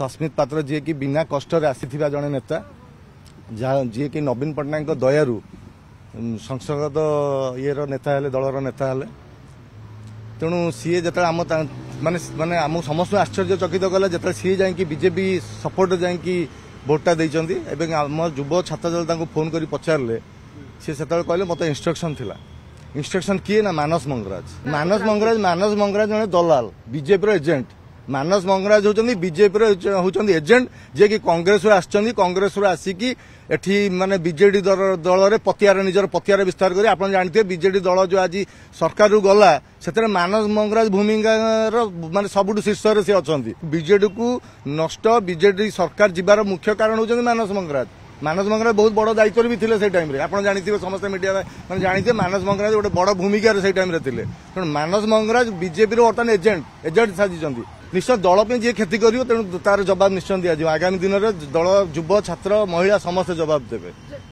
सस्मित पात्र जी की बिना कष्ट आसीथिबा जने नेता जी की नवीन पट्टनायक दयारू संसद ये नेता हेले दलर नेता हेले तेणु सी जो आम माने माने आम समस्त आश्चर्यचकित कला जो सी जाकि बीजेपी सपोर्ट जाकि भोटा देइचंदी एवं आम युव छात्र दल फोन कर पचारे सी से कहले मत इंस्ट्रक्शन थिला इंस्ट्रक्शन किए ना मानस मंगराज जने दलाल बीजेपी एजेंट मानस मंगराज होचंदी बीजेपी होचंदी एजेंट जे कि कांग्रेस कांग्रेस आसिकी एठी माने बीजेडी दल रे पतियार निजर पतियार विस्तार करी आपण जानते बीजेडी दल जो आज सरकार रु गला सेतरे मानस मंगराज भूमिका माने सबुठु शीर्ष रे से अछंती बीजेडी को नष्ट बीजेडी सरकार जिबार मुख्य कारण होचंदी मानस मंगराज बहुत बड़ दायित्व भी थे से टाइम रे आपण जानिथिबे समस्त मीडिया माने जानिथे मानस मंगराज गोटे बड़ भूमिका रे से टाइम रे थिले तेणु मानस मंगराज बीजेपी रो वर्तमान एजेंट साजिचंती निश्चय दल पे जी क्षति करियो तेणु तार जवाब निश्चय दिया आगामी दिन में दल युव छात्र महिला समस्त जवाब देवे।